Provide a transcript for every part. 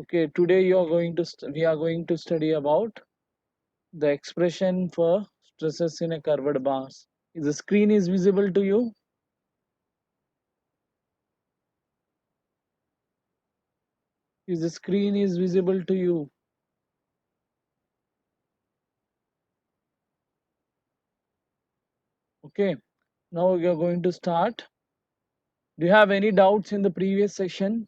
Okay, today we are going to study about the expression for stresses in a curved bars. The screen is visible to you? Is the screen is visible to you? Okay, now we are going to start. Do you have any doubts in the previous session?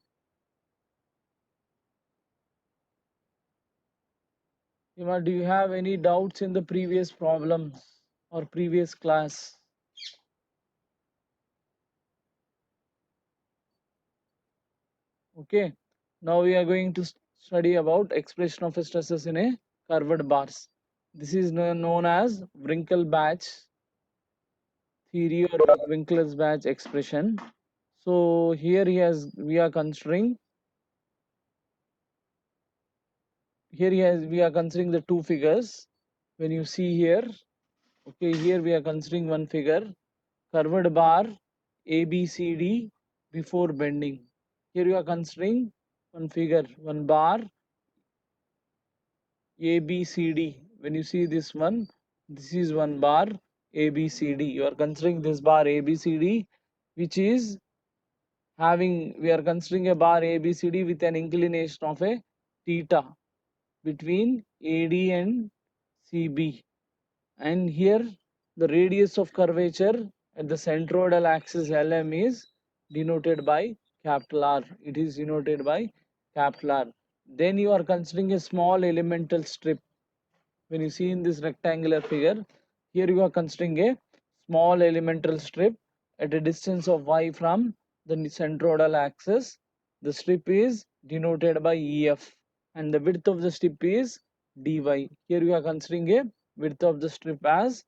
Do you have any doubts in the previous problems or previous class? Okay, now we are going to study about expression of stresses in a curved bars. This is known as Winkelbach theory or Winkler's Batch expression. So here we are considering we are considering the two figures. When you see here, okay, here we are considering one figure, curved bar ABCD before bending. Here you are considering one figure, one bar ABCD. When you see this one, this is one bar ABCD. You are considering this bar ABCD, which is we are considering a bar ABCD with an inclination of a theta between AD and CB, and here the radius of curvature at the centroidal axis LM is denoted by capital R. It is denoted by capital R. Then you are considering a small elemental strip. When you see in this rectangular figure, here you are considering a small elemental strip at a distance of y from the centroidal axis. The strip is denoted by EF and the width of the strip is dy. Here you are considering a width of the strip as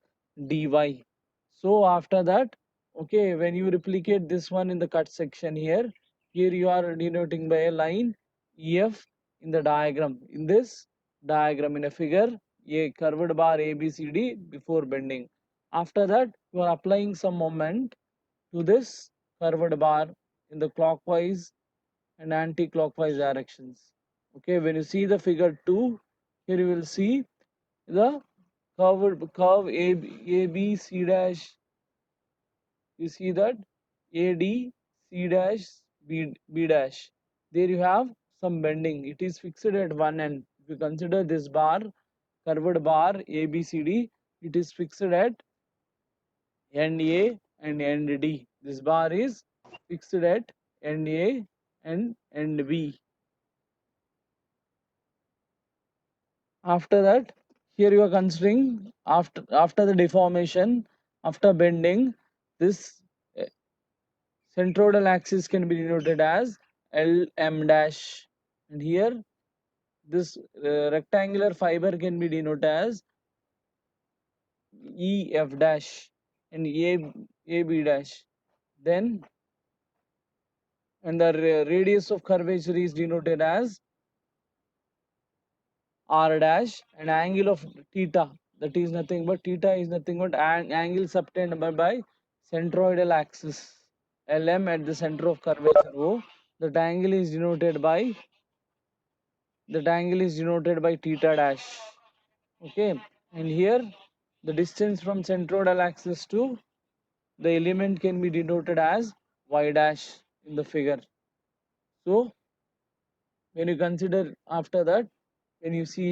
dy. So after that, okay, when you replicate this one in the cut section here you are denoting by a line EF in the diagram. In this diagram in a figure, a curved bar ABCD before bending. After that, you are applying some moment to this curved bar in the clockwise and anti-clockwise directions. Okay, when you see the figure 2, here you will see the curve AB C dash. You see that AD C dash B dash. There you have some bending. It is fixed at one end. If you consider this bar, curved bar ABCD, it is fixed at end A and end D. This bar is fixed at end A and end B. After that, here you are considering after the deformation, after bending, this centroidal axis can be denoted as LM dash, and here this rectangular fiber can be denoted as EF dash and AB dash. Then and the radius of curvature is denoted as R dash, and angle of theta, that is nothing but theta is nothing but angle subtended by centroidal axis LM at the center of curvature O. That angle is denoted by theta dash. Okay, and here the distance from centroidal axis to the element can be denoted as y dash in the figure. So when you consider after that, when you see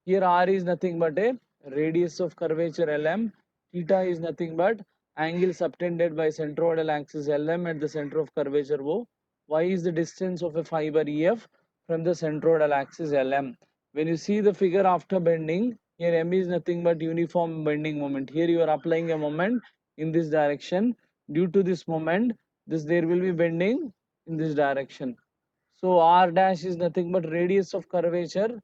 here R is nothing but a radius of curvature LM, theta is nothing but angle subtended by centroidal axis LM at the center of curvature O, y is the distance of a fiber EF from the centroidal axis LM. When you see the figure after bending, here M is nothing but uniform bending moment. Here you are applying a moment in this direction. Due to this moment, there will be bending in this direction. So R dash is nothing but radius of curvature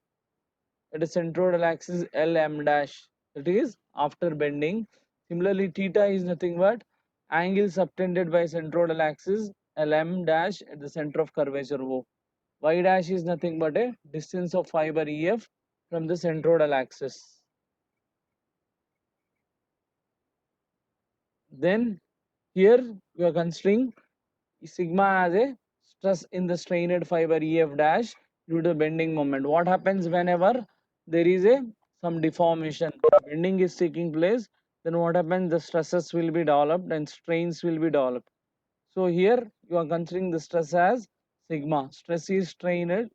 at a centroidal axis LM dash, that is after bending. Similarly, theta is nothing but angle subtended by centroidal axis LM dash at the center of curvature O. Y dash is nothing but a distance of fiber EF from the centroidal axis. Then here we are considering sigma as a stress in the strained fiber EF dash due to bending moment. What happens whenever there is a some deformation, bending is taking place, then what happens, the stresses will be developed and strains will be developed. So here you are considering the stress as sigma. Stress is strained,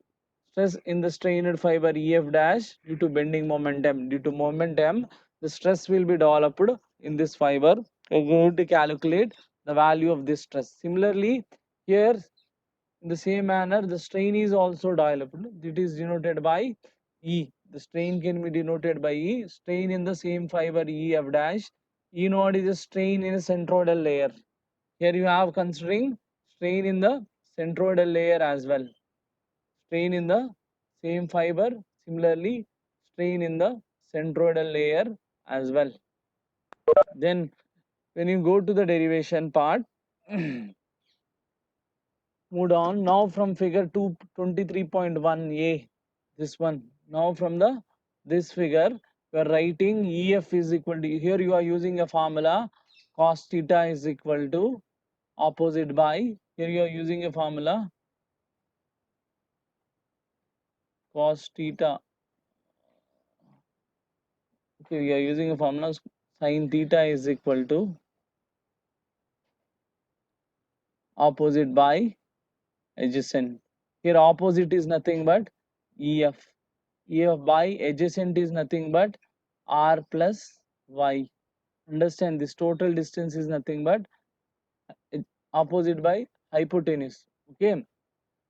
stress in the strained fiber EF dash due to bending momentum. Due to momentum, the stress will be developed in this fiber. We are going to calculate the value of this stress. Similarly, here in the same manner, the strain is also developed. It is denoted by E. The strain can be denoted by E. Strain in the same fiber EF dash. E naught is a strain in a centroidal layer. Here you have considering strain in the centroidal layer as well. Strain in the same fiber, similarly strain in the centroidal layer as well. Then when you go to the derivation part, moved on. Now from figure 223.1a, this one. Now from the this figure, you are writing EF is equal to, here you are using a formula cos theta is equal to opposite by, here you are using a formula cos theta. Okay, we are using a formula sin theta is equal to opposite by adjacent. Here opposite is nothing but EF. EF by adjacent is nothing but R plus Y. Understand, this total distance is nothing but opposite by hypotenuse. Okay, you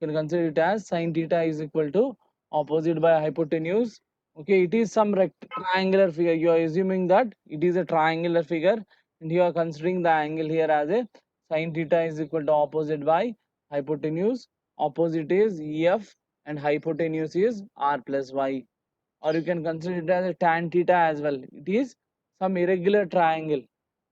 can consider it as sin theta is equal to opposite by hypotenuse. Okay, it is some triangular figure. You are assuming that it is a triangular figure and you are considering the angle here as a sin theta is equal to opposite by hypotenuse. Opposite is EF and hypotenuse is R plus Y. Or you can consider it as a tan theta as well. It is some irregular triangle,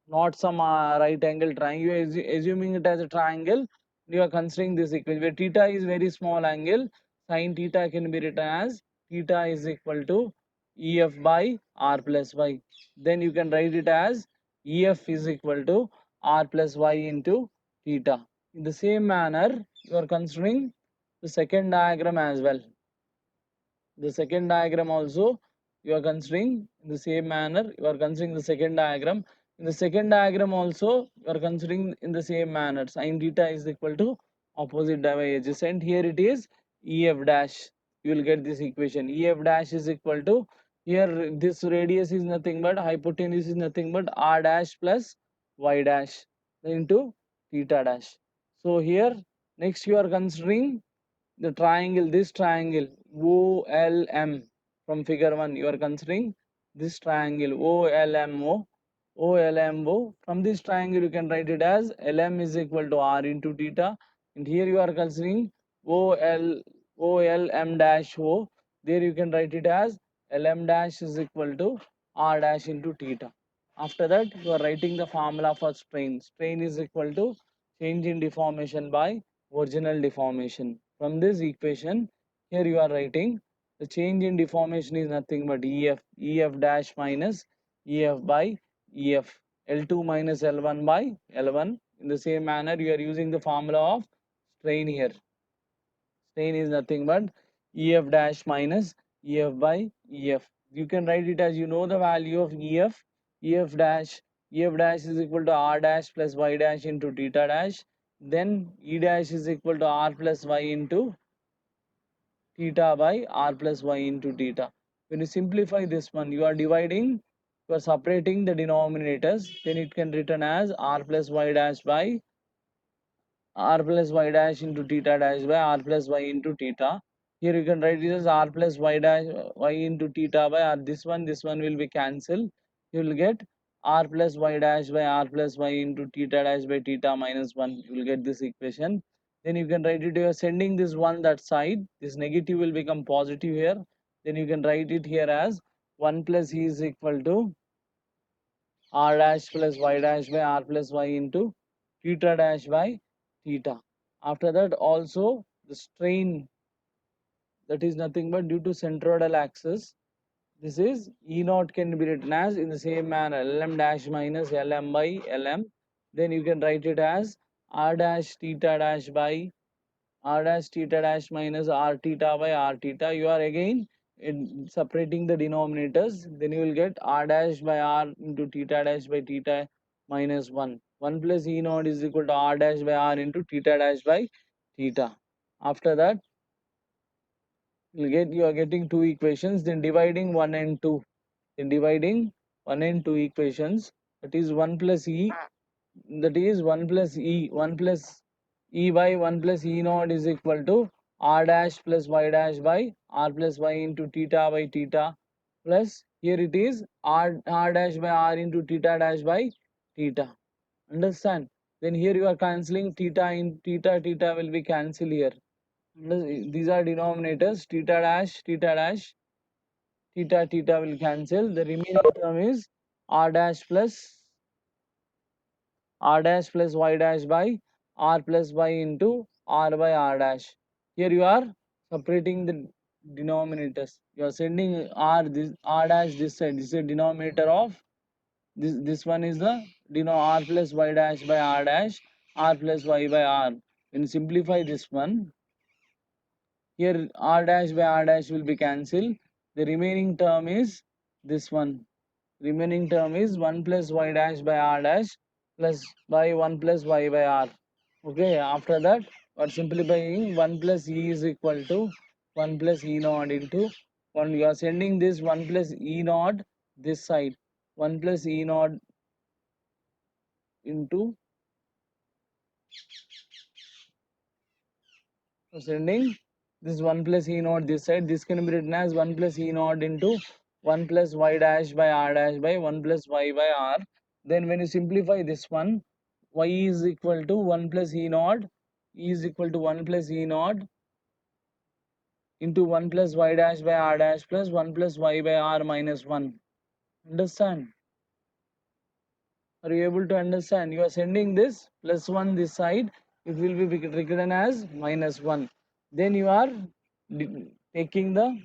not some right angle triangle. You are assuming it as a triangle. You are considering this equation where theta is very small angle. Sin theta can be written as theta is equal to EF by R plus Y. Then you can write it as EF is equal to R plus Y into theta. In the same manner, you are considering the second diagram as well. The second diagram also you are considering in the same manner. You are considering the second diagram. In the second diagram also you are considering in the same manner. Sin theta is equal to opposite by adjacent. Here it is EF dash. You will get this equation. EF dash is equal to, here this radius is nothing but, hypotenuse is nothing but R dash plus Y dash into theta dash. So here next you are considering the triangle, this triangle OLM from figure 1. You are considering this triangle OLMO. From this triangle you can write it as LM is equal to R into theta, and here you are considering OLM dash O. There you can write it as LM dash is equal to R dash into theta. After that you are writing the formula for strain. Strain is equal to change in deformation by original deformation. From this equation, here you are writing the change in deformation is nothing but EF dash minus EF by EF, L2 minus L1 by L1. In the same manner, you are using the formula of strain here. Strain is nothing but EF dash minus EF by EF. You can write it as, you know the value of EF. EF dash is equal to R dash plus Y dash into theta dash. Then E dash is equal to R plus Y into theta by R plus Y into theta. When you simplify this one, you are dividing, you are separating the denominators, then it can written as R plus Y dash by R plus Y dash into theta dash by R plus Y into theta. Here you can write it as R plus Y dash Y into theta by R. This one will be cancelled. You will get R plus Y dash by R plus Y into theta dash by theta minus 1. You will get this equation. Then you can write it, you are sending this one that side. This negative will become positive here. Then you can write it here as 1 plus E is equal to R dash plus Y dash by R plus Y into theta dash by theta. After that also the strain, that is nothing but due to centroidal axis. This is E naught can be written as in the same manner LM dash minus LM by LM. Then you can write it as R dash theta dash by r dash theta dash minus r theta by r theta. You are again separating the denominators, then you will get r dash by r into theta dash by theta minus 1. 1 plus e naught is equal to r dash by r into theta dash by theta. After that, you are getting two equations, then dividing 1 and 2. Then dividing 1 and 2 equations, that is 1 plus e, that is 1 plus e, 1 plus e by 1 plus e naught is equal to r dash plus y dash by r plus y into theta by theta, plus here it is r dash by r into theta dash by theta. Understand? Then here you are cancelling theta, in theta will be cancelled here. These are denominators, theta will cancel. The remaining term is r dash plus r dash plus y dash by r plus y into r by r dash. Here you are separating the denominators. You are sending r dash this side. This is the denominator of this one is the r plus y dash by r plus y by r. When you simplify this one, here r dash by r dash will be cancelled. The remaining term is this one. Remaining term is 1 plus y dash by r dash plus by 1 plus y by r. Okay, after that, we are simplifying 1 plus e is equal to 1 plus e naught into 1. You are sending this 1 plus e naught this side. 1 plus e naught into sending this 1 plus e naught this side. This can be written as 1 plus e naught into 1 plus y dash by r dash by 1 plus y by r. Then when you simplify this one, y is equal to 1 plus e naught, e is equal to 1 plus e naught into 1 plus y dash by r dash plus 1 plus y by r minus 1. Understand? Are you able to understand? You are sending this plus 1 this side, it will be written as minus 1. Then you are taking the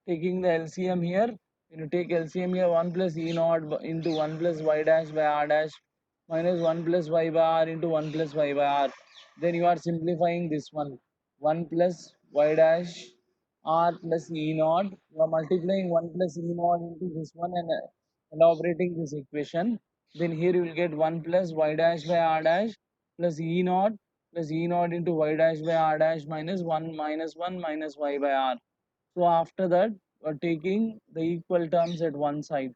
LCM here. When you take LCM here, 1 plus e naught into 1 plus y dash by r dash minus 1 plus y by r into 1 plus y by r. Then you are simplifying this one. 1 plus y dash r plus e naught. You are multiplying 1 plus e naught into this one and elaborating this equation. Then here you will get 1 plus y dash by r dash plus e naught into y dash by r dash minus 1 minus 1 minus y by r. So after that, we are taking the equal terms at one side.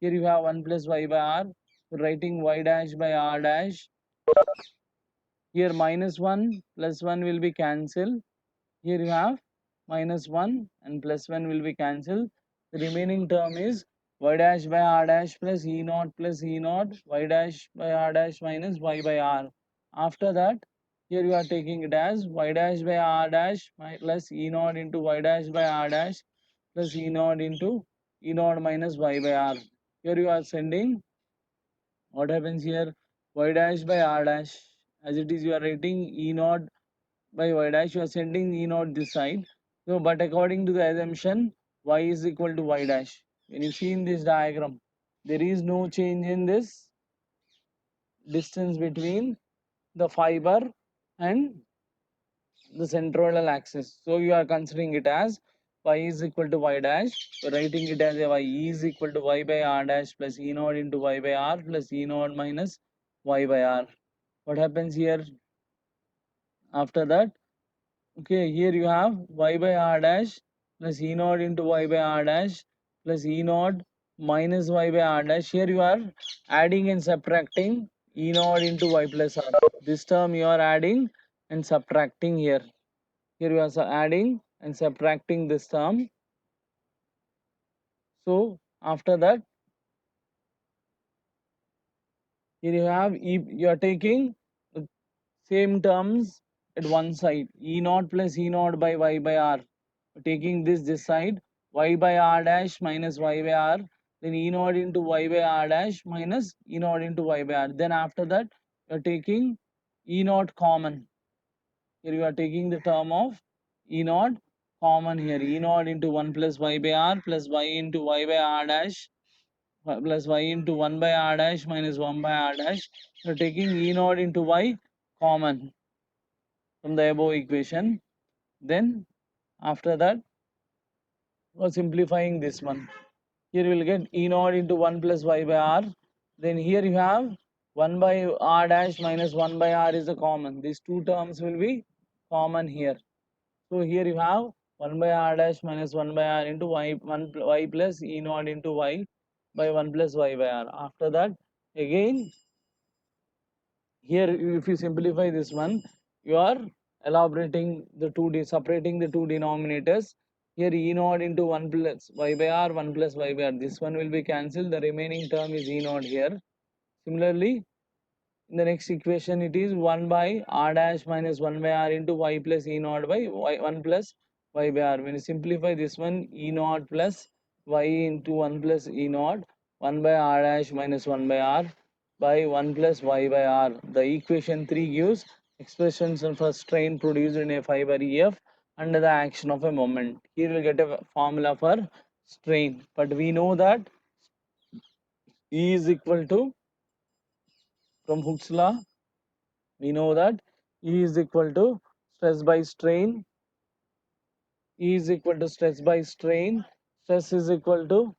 Here you have 1 plus y by r, writing y dash by r dash. Here minus 1 plus 1 will be cancelled. Here you have minus 1 and plus 1 will be cancelled. The remaining term is y dash by r dash plus e naught y dash by r dash minus y by r. After that, here you are taking it as y dash by r dash plus e naught into y dash by r dash plus e naught into e naught minus y by r. Here you are sending what happens here, y dash by r dash, as it is you are writing e naught by y dash, you are sending e naught this side. So but according to the assumption, y is equal to y dash. When you see in this diagram, there is no change in this distance between the fiber and the centroidal axis. So you are considering it as y is equal to y dash. So writing it as a y is equal to y by r dash plus e naught into y by r plus e naught minus y by r. What happens here after that? Okay, here you have y by r dash plus e naught into y by r dash plus e naught minus y by r dash. Here you are adding and subtracting e naught into y plus r. This term you are adding and subtracting here. Here you are adding and subtracting this term. So after that, here you have you are taking the same terms at one side, e naught plus e naught by y by r. Taking this side, y by r dash minus y by r, then e naught into y by r dash minus e naught into y by r. Then after that, you are taking e naught common. Here you are taking the term of e naught common here. E naught into 1 plus y by r plus y into y by r dash plus y into 1 by r dash minus 1 by r dash. You are taking e naught into y common. from the above equation. Then after that, we're simplifying this one. Here we will get E naught into 1 plus y by r. Then here you have 1 by r dash minus 1 by r is a common. These two terms will be common here. So here you have 1 by r dash minus 1 by r into y plus E naught into y by 1 plus y by r. After that, again, here if you simplify this one, you are elaborating the separating the two denominators. Here E naught into 1 plus y by r, 1 plus y by r. This one will be cancelled. The remaining term is E naught here. Similarly, in the next equation, it is 1 by r dash minus 1 by r into y plus E naught by y 1 plus y by r. When you simplify this one, E naught plus y into 1 plus E naught, 1 by r dash minus 1 by r by 1 plus y by r. The equation 3 gives expressions for strain produced in a fiber EF under the action of a moment. Here we will get a formula for strain, but we know that E is equal to, from Hooke's law, we know that E is equal to stress by strain. E is equal to stress by strain. Stress is equal to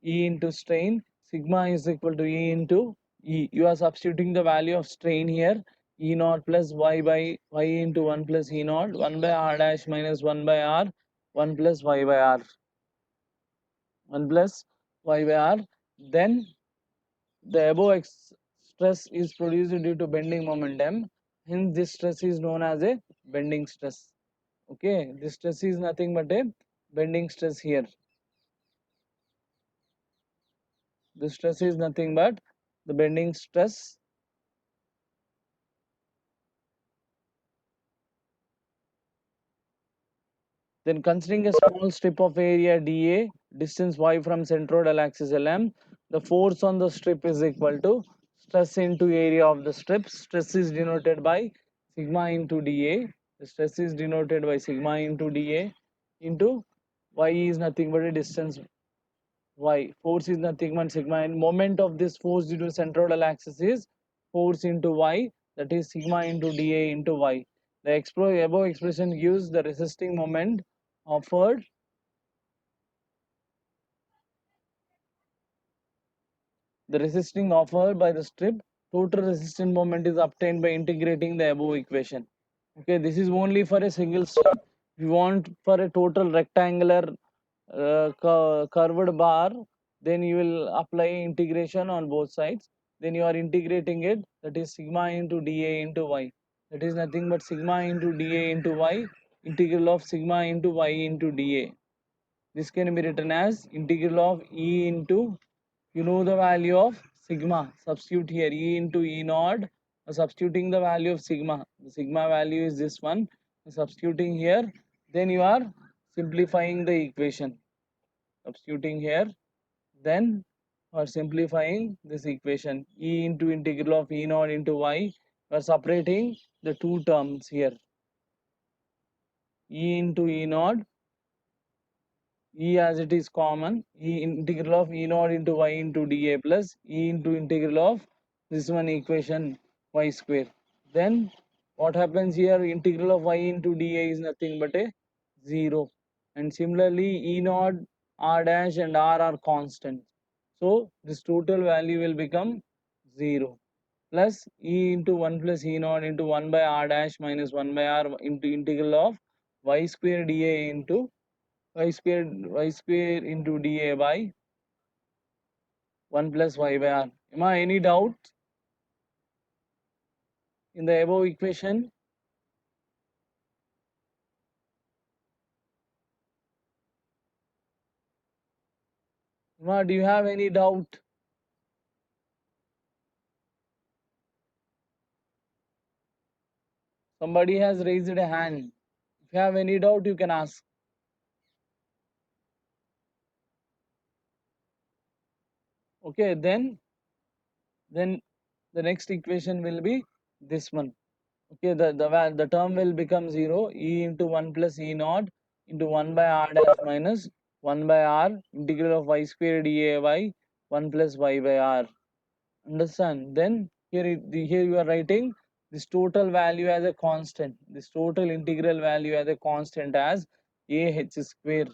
E into strain. Sigma is equal to E into E. You are substituting the value of strain here. E naught plus y by y into 1 plus E naught, 1 by r dash minus 1 by r, 1 plus y by r, 1 plus y by r. Then the above stress is produced due to bending moment m. Hence, this stress is known as a bending stress. Okay, this stress is nothing but a bending stress here. The stress is nothing but the bending stress. Then considering a small strip of area dA, distance y from centroidal axis Lm, the force on the strip is equal to stress into area of the strip. Stress is denoted by sigma into dA. The stress is denoted by sigma into dA into y is nothing but a distance y. Force is nothing but sigma, and moment of this force due to centroidal axis is force into y, that is sigma into dA into y. The above expression gives the resisting moment offered by the strip. Total resistant moment is obtained by integrating the above equation. Okay, this is only for a single strip. If you want for a total rectangular curved bar, then you will apply integration on both sides. Then you are integrating it, that is sigma into dA into y. That is nothing but sigma into dA into y, integral of sigma into y into dA. This can be written as integral of E into, you know the value of sigma, substitute here E into E naught, substituting the value of sigma. The sigma value is this one, substituting here, then you are simplifying the equation. Substituting here, then for simplifying this equation, E into integral of E naught into y, we are separating the two terms here. E into E naught, E as it is common, E integral of E naught into y into dA plus E into integral of this one equation y square. Then what happens here, integral of y into dA is nothing but a 0. And similarly E naught, r dash and r are constant. So this total value will become 0 plus E into 1 plus E naught into 1 by r dash minus 1 by r into integral of y square dA into y square into dA by 1 plus y by r. Am I any doubt in the above equation? Emma, do you have any doubt? Somebody has raised a hand. If you have any doubt, you can ask. Okay, then the next equation will be this one. Okay, the term will become 0. E into 1 plus E naught into 1 by r dash minus 1 by r integral of y square dA by 1 plus y by r. Understand? Then here you are writing this total value as a constant, this total integral value as a constant as a h square.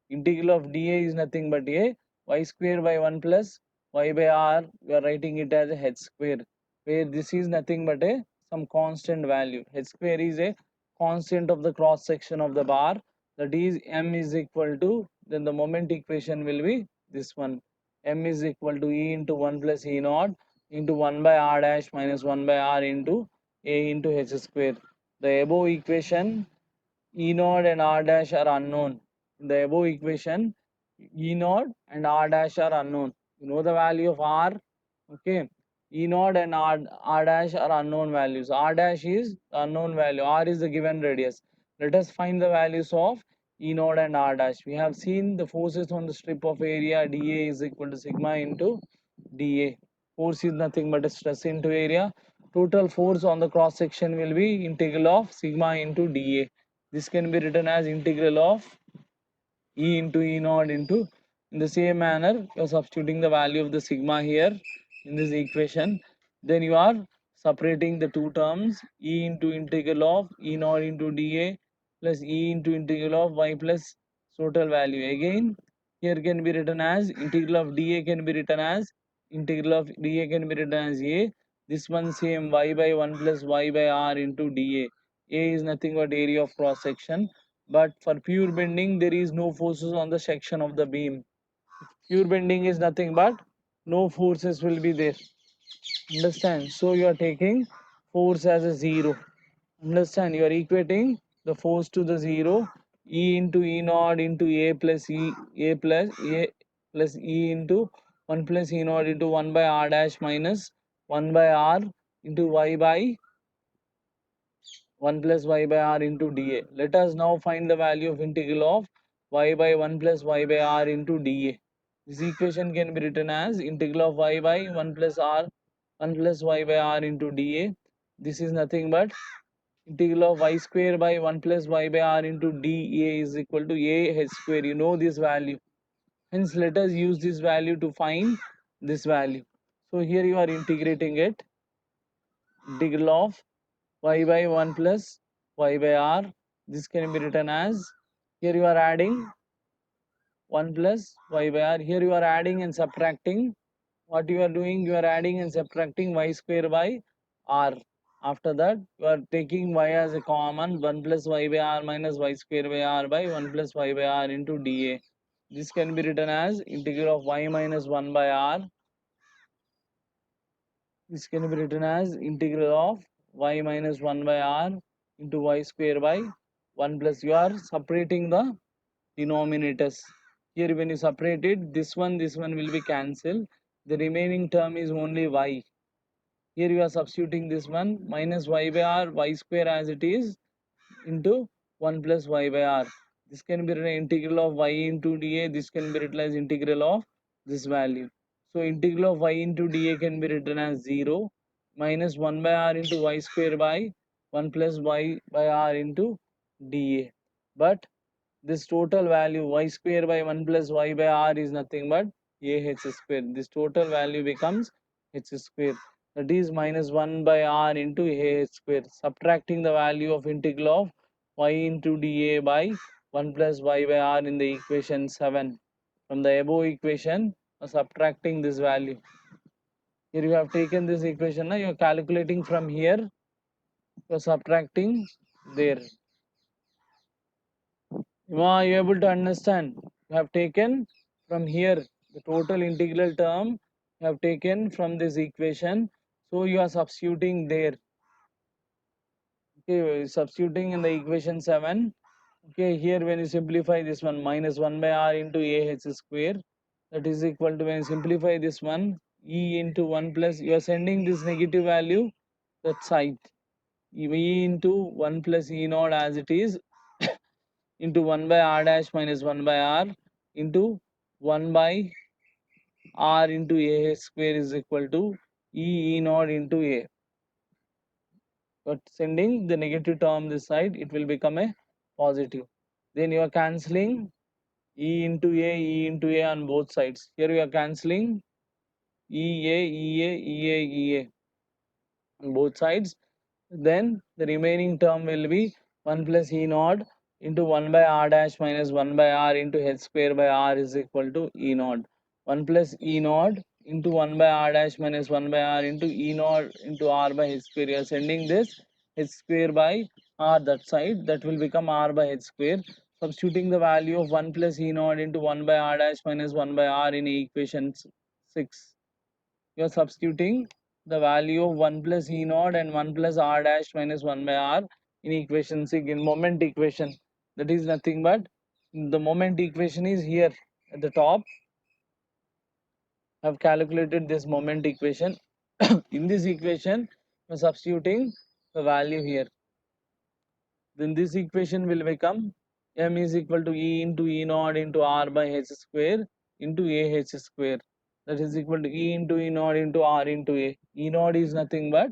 Integral of dA is nothing but a y square by 1 plus y by r. We are writing it as a h square, where this is nothing but a some constant value. H square is a constant of the cross section of the bar, that is m is equal to, then the moment equation will be this one, m is equal to e into 1 plus e naught into 1 by r dash minus 1 by r into a into h square. The above equation e naught and r dash are unknown. In the above equation e naught and r dash are unknown. You know the value of r, okay. E naught and r dash are unknown values. R dash is the unknown value, r is the given radius. Let us find the values of E naught and R dash. We have seen the forces on the strip of area dA is equal to sigma into dA. Force is nothing but a stress into area. Total force on the cross section will be integral of sigma into dA. This can be written as integral of E into E naught into, in the same manner you are substituting the value of the sigma here in this equation. Then you are separating the two terms, E into integral of E naught into dA plus E into integral of y plus total value. Again here can be written as integral of dA can be written as integral of dA can be written as a. This one same y by 1 plus y by r into dA. A is nothing but area of cross section, but for pure bending there is no forces on the section of the beam. Pure bending is nothing but no forces will be there, understand? So you are taking force as a zero, understand? You are equating the force to the zero. E into E naught into a plus e into 1 plus E naught into 1 by r dash minus 1 by r into y by 1 plus y by r into dA. Let us now find the value of integral of y by 1 plus y by r into dA. This equation can be written as integral of y by 1 plus r 1 plus y by r into dA. This is nothing but integral of y square by 1 plus y by r into dA is equal to a h square. You know this value. Hence let us use this value to find this value. So here you are integrating it. Integral of y by 1 plus y by r, this can be written as, here you are adding 1 plus y by r, here you are adding and subtracting. What you are doing, you are adding and subtracting y square by r. After that you are taking y as a common, 1 plus y by r minus y square by r by 1 plus y by r into dA. This can be written as integral of y minus 1 by r. This can be written as integral of y minus 1 by r into y square by 1 plus, you are separating the denominators. Here when you separate it, this one will be cancelled. The remaining term is only y. Here you are substituting this one minus y by r, y square as it is, into 1 plus y by r. This can be written integral of y into dA. This can be written as integral of this value. So integral of y into dA can be written as 0 minus 1 by r into y square by 1 plus y by r into dA. But this total value y square by 1 plus y by r is nothing but ah square. This total value becomes h square, that is minus 1 by r into ah square. Subtracting the value of integral of y into dA by 1 plus y by r in the equation 7. From the above equation, subtracting this value. Here you have taken this equation, now you are calculating from here, you are subtracting there. Are you able to understand? You have taken from here the total integral term, you have taken from this equation, so you are substituting there. Okay, substituting in the equation 7. Okay, here when you simplify this one, minus 1 by r into ah square, that is equal to, when you simplify this one, e into 1 plus, you are sending this negative value that side, e into 1 plus e naught as it is into 1 by r dash minus 1 by r into 1 by r into a square is equal to e naught into a. But sending the negative term this side, it will become a positive. Then you are cancelling e into a on both sides. Here you are cancelling e a on both sides. then the remaining term will be 1 plus E naught into 1 by r dash minus 1 by r into h square by r is equal to E naught. 1 plus E naught into 1 by r dash minus 1 by r into E naught into r by h square. You are sending this h square by r that side, that will become r by h square. Substituting the value of 1 plus E naught into 1 by r dash minus 1 by r in equation 6. You are substituting the value of 1 plus E naught and 1 plus r dash minus 1 by r in equation 6 in moment equation. That is nothing but the moment equation is here at the top. I have calculated this moment equation. In this equation, you are substituting the value here. Then this equation will become m is equal to E into E naught into r by h square into a h square. That is equal to E into E naught into r into a. E naught is nothing but,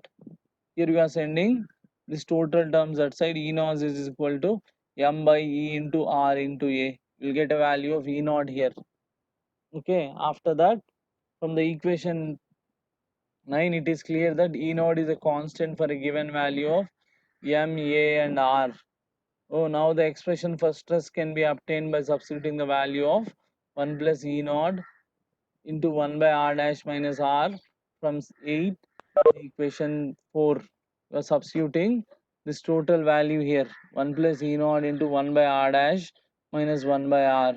here we are sending this total terms outside. E naught is equal to m by E into r into a. We'll get a value of E naught here. Okay, after that, from the equation 9, it is clear that E naught is a constant for a given value of m, a and r. Oh, now the expression for stress can be obtained by substituting the value of 1 plus E naught into 1 by r dash minus r from 8 equation 4. We are substituting this total value here, 1 plus E naught into 1 by r dash minus 1 by r.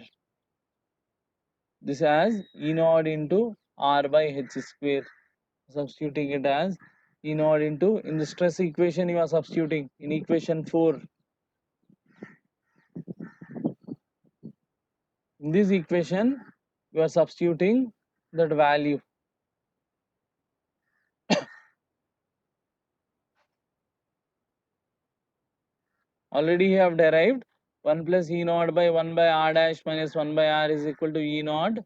This as E naught into r by h square. Substituting it as E naught into, in the stress equation you are substituting in equation 4. In this equation you are substituting that value. Already you have derived 1 plus E naught by 1 by r dash minus 1 by r is equal to E naught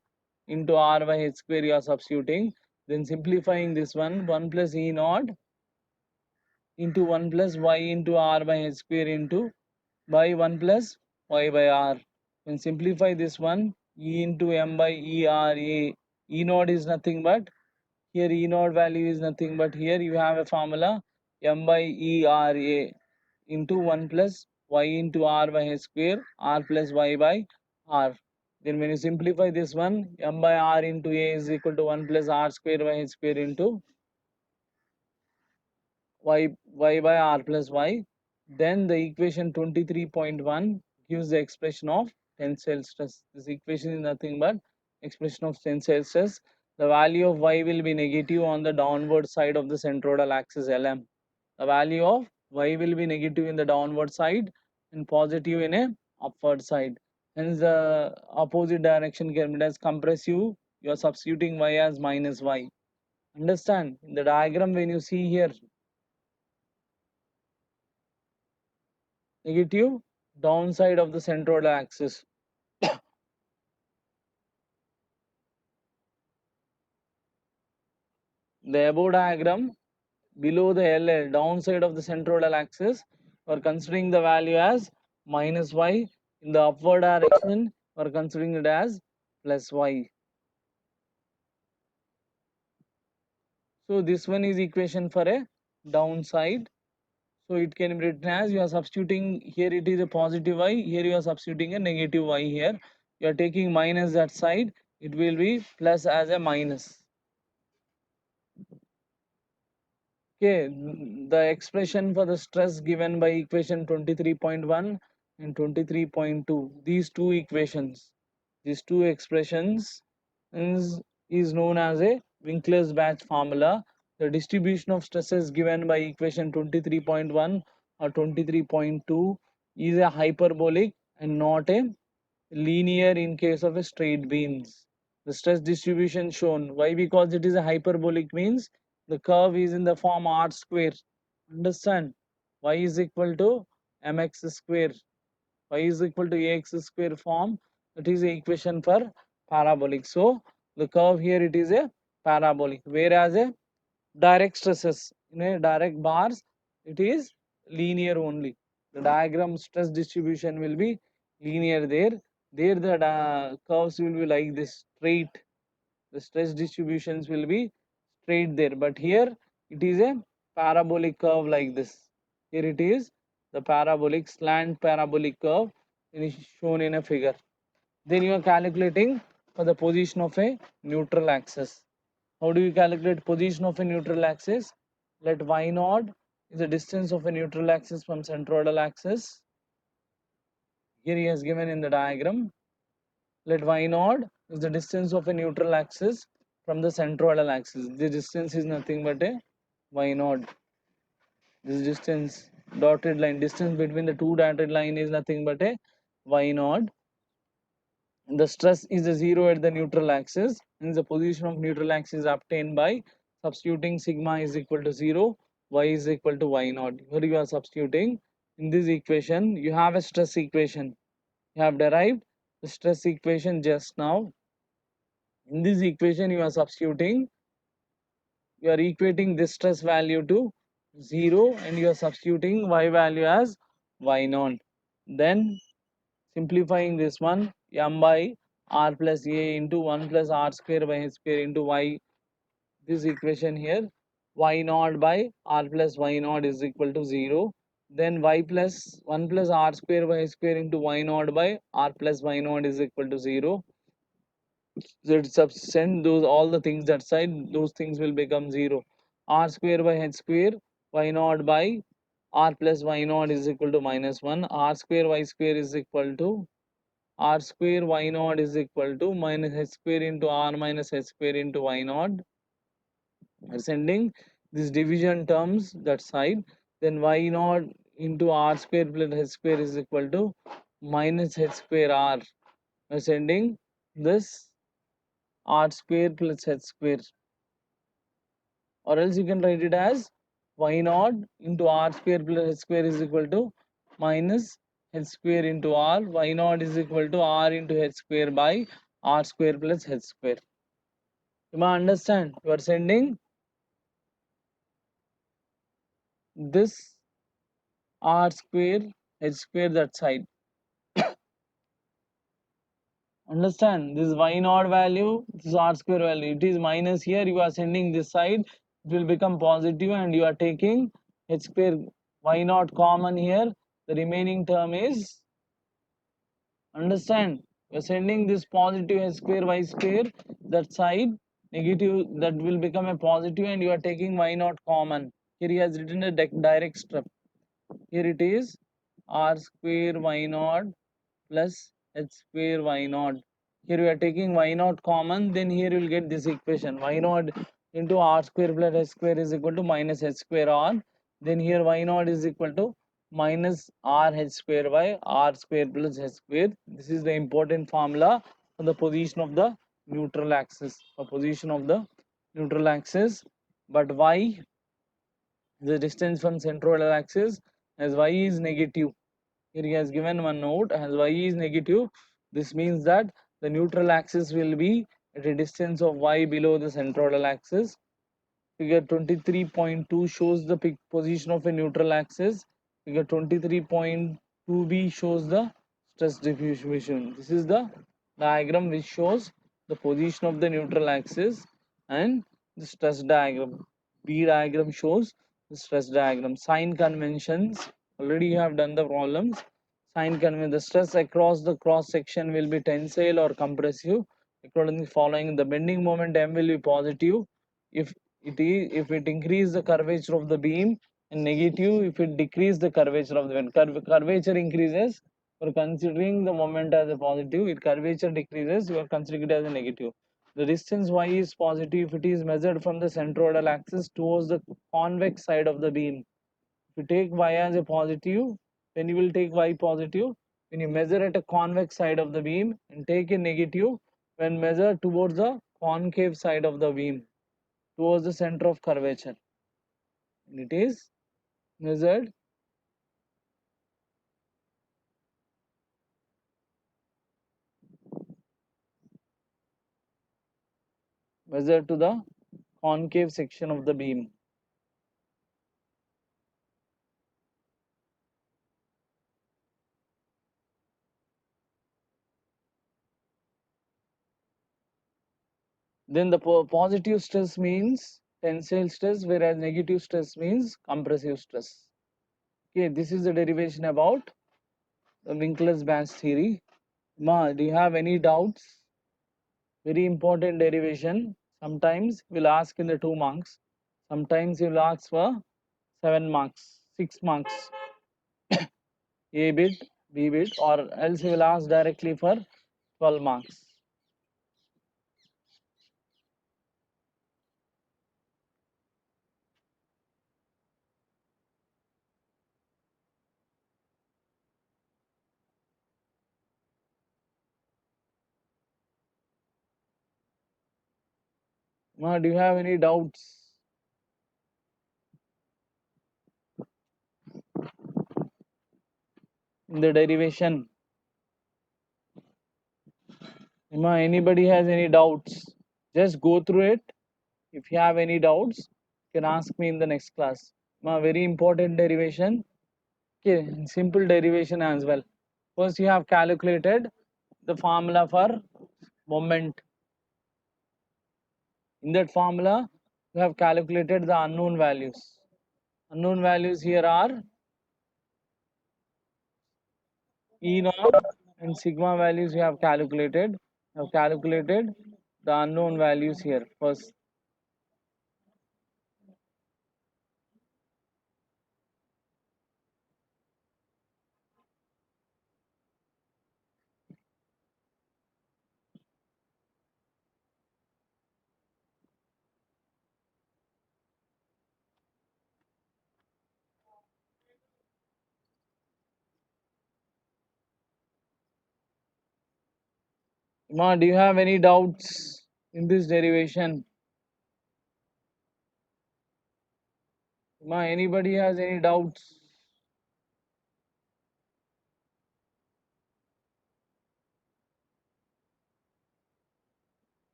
into r by h square. You are substituting. Then simplifying this one, 1 plus E naught into 1 plus y into r by h square into by 1 plus y by r. When simplify this one, E into m by e r a. E naught is nothing but, here E naught value is nothing but, here you have a formula m by e r a into 1 plus y into r by h square, r plus y by r. Then when you simplify this one, m by r into a is equal to 1 plus r square by h square into y by r plus y. Then the equation 23.1 gives the expression of tensile stress. This equation is nothing but expression of tensile stress. The value of y will be negative on the downward side of the centroidal axis LM. The value of y will be negative in the downward side and positive in a upward side. Hence the opposite direction can be as compressive. You are substituting y as minus y. Understand? In the diagram when you see here, negative downside of the centroidal axis. The above diagram, below the LL, downside of the centroidal axis, we are considering the value as minus y. In the upward direction, we are considering it as plus y. So this one is equation for a downside. So it can be written as, you are substituting, here it is a positive y, here you are substituting a negative y here. You are taking minus that side, it will be plus as a minus. Okay, the expression for the stress given by equation 23.1 and 23.2, these two equations, these two expressions is known as a Winkler's Batch formula. The distribution of stresses given by equation 23.1 or 23.2 is a hyperbolic and not a linear in case of a straight beams. The stress distribution shown, why? Because it is a hyperbolic, means the curve is in the form r square. Understand? Y is equal to mx square, y is equal to ax square form. That is the equation for parabolic. So the curve here, it is a parabolic, whereas a direct stresses in a direct bars, it is linear only. The diagram stress distribution will be linear there. There the curves will be like this, straight. The stress distributions will be straight there, but here it is a parabolic curve like this. Here it is, the parabolic slant parabolic curve is shown in a figure. Then you are calculating for the position of a neutral axis. How do you calculate position of a neutral axis? Let y naught is the distance of a neutral axis from centroidal axis. Here he has given in the diagram. Let y naught is the distance of a neutral axis from the centroidal axis. The distance is nothing but a y naught. This distance, dotted line, distance between the two dotted line is nothing but a y naught. The stress is a zero at the neutral axis, and the position of neutral axis is obtained by substituting sigma is equal to 0, y is equal to y naught. Here you are substituting. In this equation, you have a stress equation. You have derived the stress equation just now. In this equation, you are substituting, you are equating this stress value to 0 and you are substituting y value as y naught. Then simplifying this one, m by r plus a into 1 plus r square by h square into y, this equation here, y naught by r plus y naught is equal to 0. Then y plus 1 plus r square by h square into y naught by r plus y naught is equal to 0. So send those all the things that side, those things will become 0. R square by h square, y naught by r plus y naught is equal to minus 1. R square y square is equal to r square y naught is equal to minus h square into r minus h square into y naught. Sending this division terms that side, then y naught into r square plus h square is equal to minus h square r. Sending this r square plus h square, or else you can write it as y naught into r square plus h square is equal to minus h square into r. Y naught is equal to r into h square by r square plus h square. You may understand, you are sending this r square h square that side. Understand, this y naught value, this r square value, it is minus here, you are sending this side, it will become positive and you are taking h square y naught common here, the remaining term is, understand, you are sending this positive h square y square that side, negative, that will become a positive and you are taking y naught common. Here he has written a direct step. Here it is r square y naught plus h square y naught. Here we are taking y naught common, then here you will get this equation, y naught into r square plus h square is equal to minus h square r. Then here y naught is equal to minus r h square by r square plus h square. This is the important formula for the position of the neutral axis. The position of the neutral axis, but y, the distance from centroidal axis, as y is negative. Here he has given one note, as y is negative, this means that the neutral axis will be at a distance of y below the centroidal axis. Figure 23.2 shows the position of a neutral axis. Figure 23.2b shows the stress distribution. This is the diagram which shows the position of the neutral axis and the stress diagram. B diagram shows the stress diagram. Sign conventions. Already you have done the problems. Sign convention. The stress across the cross section will be tensile or compressive. According to following, the bending moment M will be positive if if it increase the curvature of the beam, and negative if it decrease the curvature of the beam. Curvature increases, you are considering the moment as a positive. If curvature decreases, you are considering it as a negative. The distance y is positive if it is measured from the centroidal axis towards the convex side of the beam. If you take y as a positive, then you will take y positive when you measure at a convex side of the beam, and take a negative when measured towards the concave side of the beam, towards the center of curvature, and it is measured to the concave section of the beam. Then the positive stress means tensile stress, whereas negative stress means compressive stress. Okay, this is the derivation about the Winkler's Bands theory. Ma, do you have any doubts? Very important derivation. Sometimes we'll ask in the 2 marks. Sometimes you'll ask for 7 marks, 6 marks, A bit, B bit, or else you will ask directly for 12 marks. Ma, do you have any doubts in the derivation? Ma, anybody has any doubts? Just go through it. If you have any doubts, you can ask me in the next class. Ma, very important derivation. Okay, simple derivation as well. First, you have calculated the formula for moment. In that formula, you have calculated the unknown values. Unknown values here are E naught and sigma values you have calculated. You have calculated the unknown values here first. Ma, do you have any doubts in this derivation? Ma, anybody has any doubts?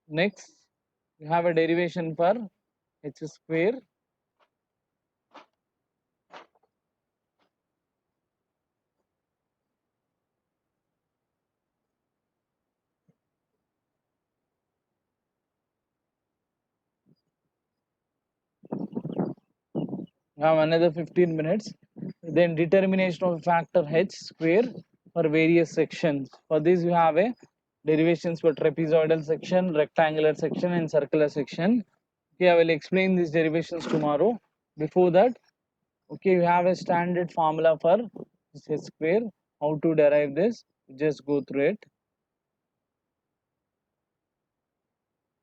Next, you have a derivation for h square. You have another 15 minutes. Then determination of factor h square for various sections. For this, you have a derivations for trapezoidal section, rectangular section, and circular section. Okay, I will explain these derivations tomorrow. Before that, okay, you have a standard formula for this h square. How to derive this? Just go through it.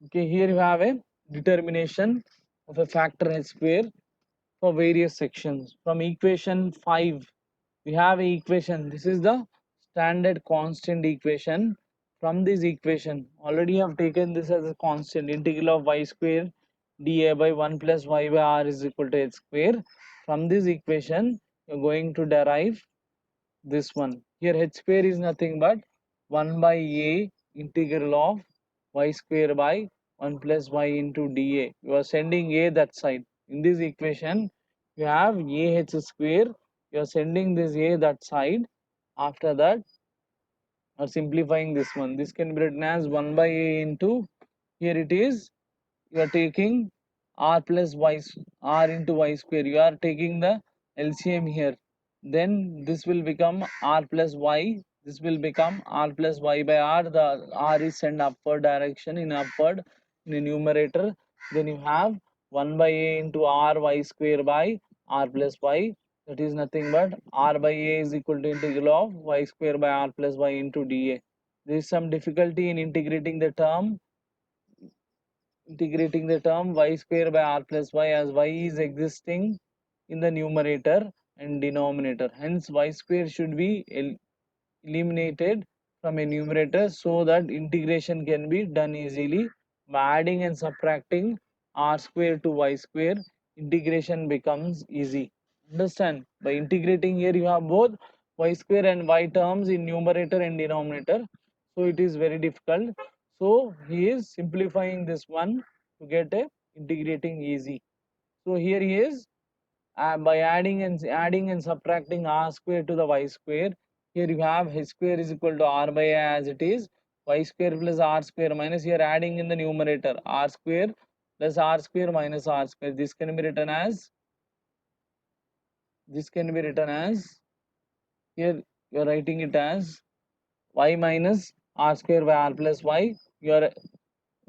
Okay, here you have a determination of a factor h square for various sections. From equation 5, we have a equation. This is the standard constant equation. From this equation, already I have taken this as a constant, integral of y square dA by 1 plus y by r is equal to h square. From this equation, you're going to derive this one. Here h square is nothing but 1 by a integral of y square by 1 plus y into dA. You are sending a that side. In this equation, you have ah square. You are sending this a that side. After that, or simplifying this one. This can be written as 1 by a into, here it is, you are taking r plus y, r into y square. You are taking the LCM here. Then this will become r plus y. This will become r plus y by r. The r is sent upward direction in upward in the numerator. Then you have 1 by a into r y square by r plus y. That is nothing but r by a is equal to integral of y square by r plus y into dA. There is some difficulty in integrating the term y square by r plus y, as y is existing in the numerator and denominator. Hence, y square should be eliminated from a numerator so that integration can be done easily. By adding and subtracting r square to y square, integration becomes easy. Understand? By integrating here, you have both y square and y terms in numerator and denominator. So it is very difficult. So he is simplifying this one to get a integrating easy. So here he is by adding and subtracting r square to the y square. Here you have h square is equal to r by a as it is. y square plus r square minus, you are adding in the numerator r square plus r square minus r square. This can be written as, here you are writing it as y minus r square by r plus y. You are,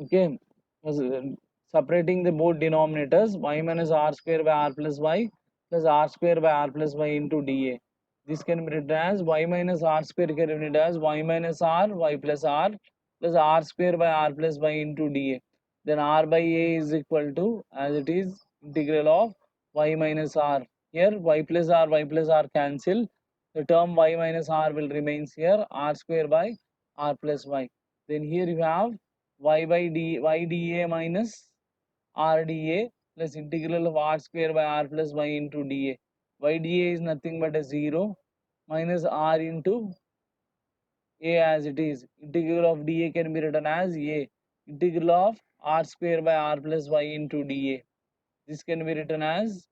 okay, separating the both denominators, y minus r square by r plus y plus r square by r plus y into dA. This can be written as y minus r square can be written as y minus r y plus r square by r plus y into dA. Then r by a is equal to, as it is, integral of y minus r. Here y plus r cancel. The term y minus r will remains here, r square by r plus y. Then here you have y by d, y dA minus r dA plus integral of r square by r plus y into dA. Y dA is nothing but a 0 minus r into a, as it is. Integral of dA can be written as a integral of r square by r plus y into dA. This can be written as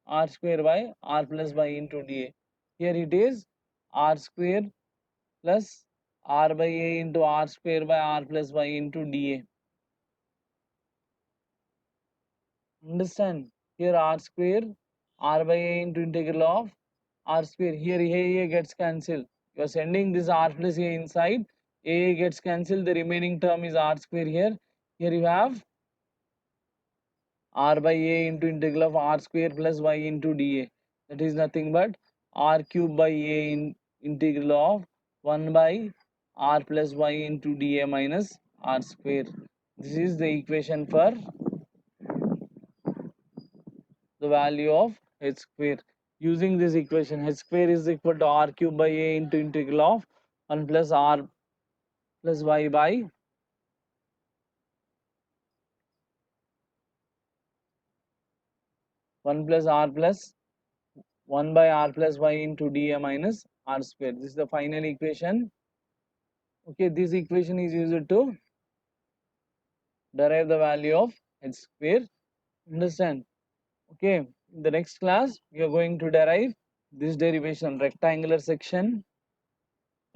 r square by r plus y into dA. Here it is r square plus r by a into r square by r plus y into dA. Understand? Here r square, r by a into integral of r square. Here a gets cancelled. You are sending this r plus a inside. A gets cancelled. The remaining term is r square here. Here you have r by a into integral of r square plus y into dA. That is nothing but r cube by a in integral of 1 by r plus y into dA minus r square. This is the equation for the value of h square. Using this equation, h square is equal to r cube by a into integral of 1 plus r plus y by 1 plus r plus 1 by r plus y into dA minus r square. This is the final equation. Okay, this equation is used to derive the value of h square. Understand? Okay, in the next class we are going to derive this derivation, rectangular section,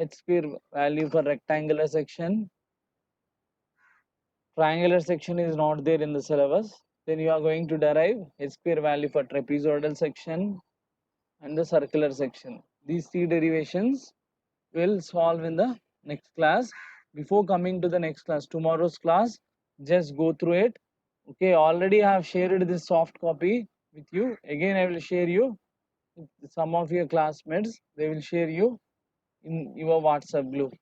h square value for rectangular section. Triangular section is not there in the syllabus. Then you are going to derive h square value for trapezoidal section and the circular section. These three derivations will solve in the next class. Before coming to the next class, tomorrow's class, just go through it. Okay, already I have shared this soft copy with you. Again, I will share you with some of your classmates. They will share you in your WhatsApp group.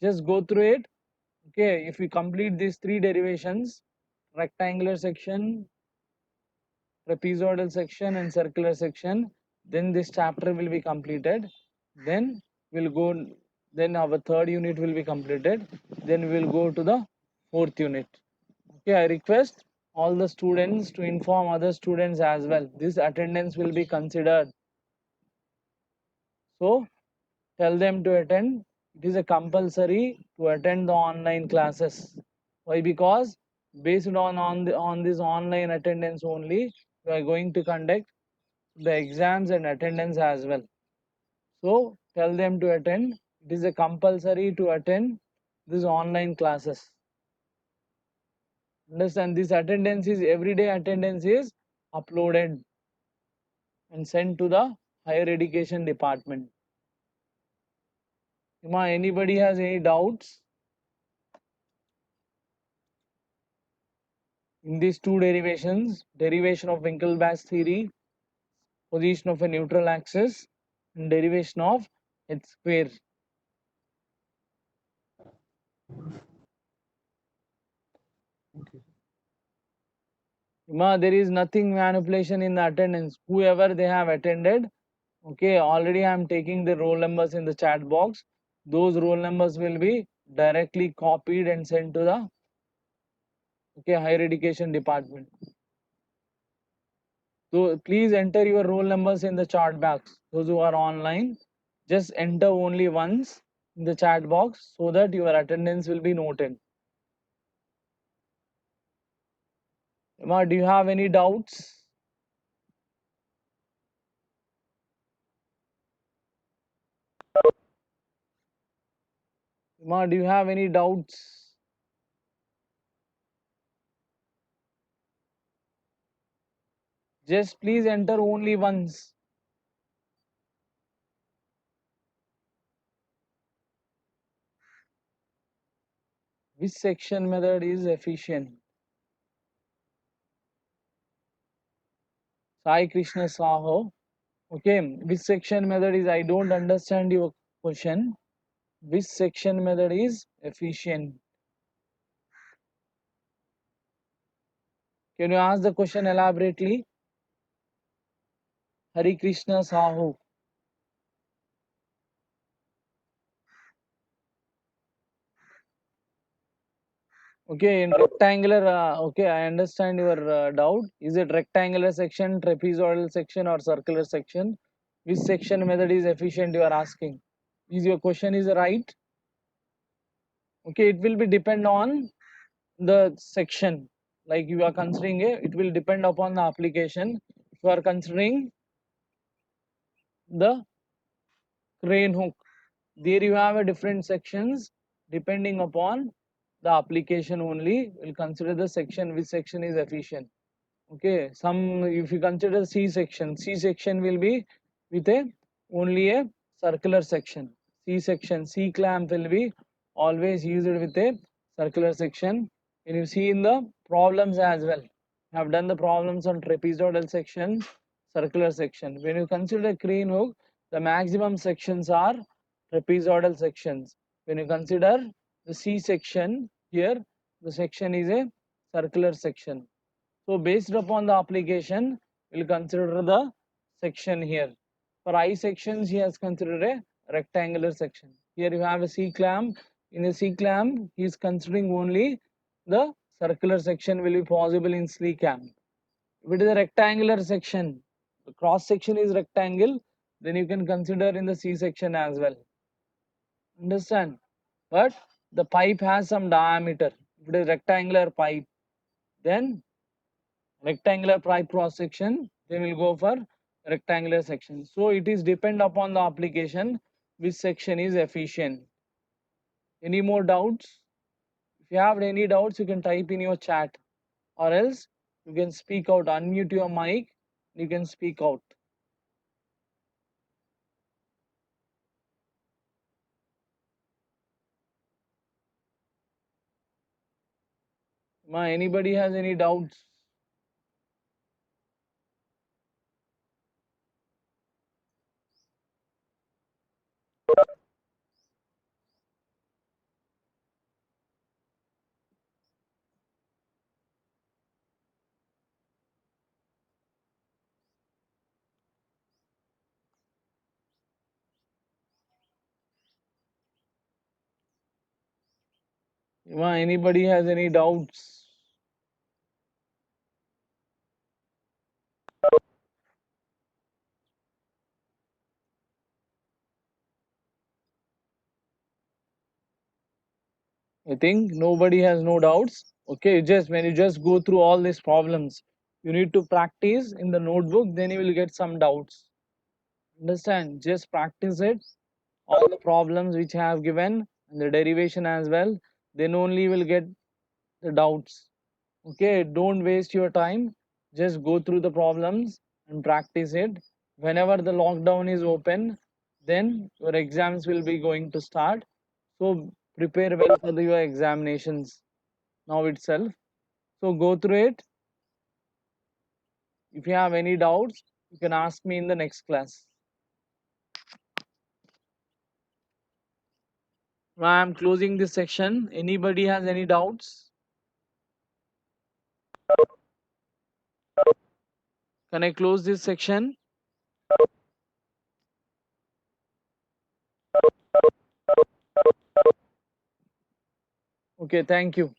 Just go through it. Okay, if we complete these three derivations, rectangular section, trapezoidal section and circular section, then this chapter will be completed. Then we'll go, then our third unit will be completed. Then we'll go to the fourth unit. Okay, I request all the students to inform other students as well. This attendance will be considered. So tell them to attend. It is a compulsory to attend the online classes. Why? Because based on this online attendance only, we are going to conduct the exams and attendance as well. So tell them to attend. It is a compulsory to attend these online classes. Understand? This attendance is everyday attendance is uploaded and sent to the higher education department. Anybody has any doubts in these two derivations? Derivation of Winkle-Bach theory, position of a neutral axis, and derivation of h square. There is nothing manipulation in the attendance. Whoever they have attended, okay, already I am taking the roll numbers in the chat box. Those roll numbers will be directly copied and sent to the higher education department. So please enter your roll numbers in the chat box. Those who are online, just enter only once in the chat box so that your attendance will be noted. Do you have any doubts? Ma, do you have any doubts? Just please enter only once. Which section method is efficient? Sai Krishna Saho. Okay, which section method is, I don't understand your question. Which section method is efficient? Can you ask the question elaborately? Hari Krishna Sahu. Okay, in rectangular, okay, I understand your doubt. Is it rectangular section, trapezoidal section, or circular section? Which section method is efficient, you are asking? Is your question is right? Okay, it will be depend on the section. Like you are considering it will depend upon the application. If you are considering the crane hook, there you have a different sections depending upon the application only. We'll consider the section, which section is efficient. Okay, some if you consider C section will be with a only a circular section. C clamp will be always used with a circular section. And you see in the problems as well, I have done the problems on trapezoidal section, circular section. When you consider crane hook, the maximum sections are trapezoidal sections. When you consider the C section here, the section is a circular section. So based upon the application, we'll consider the section here. For I sections, he has considered a rectangular section. Here you have a C clamp. In a C clamp, he is considering only the circular section will be possible in C clamp. If it is a rectangular section, the cross section is rectangle, then you can consider in the C section as well. Understand? But the pipe has some diameter. If it is rectangular pipe, then rectangular pipe cross section, they will go for rectangular section. So it is depend upon the application which section is efficient. Any more doubts? If you have any doubts, you can type in your chat, or else you can speak out, unmute your mic, you can speak out. Anybody has any doubts? Anybody has any doubts? I think nobody has no doubts. Okay, just when you just go through all these problems, you need to practice in the notebook, then you will get some doubts. Understand? Just practice it. All the problems which I have given and the derivation as well, then only will get the doubts. Okay, don't waste your time. Just go through the problems and practice it. Whenever the lockdown is open, then your exams will be going to start. So prepare well for your examinations now itself. So go through it. If you have any doubts, you can ask me in the next class. I'm closing this section. Anybody has any doubts? Can I close this section? Okay, thank you.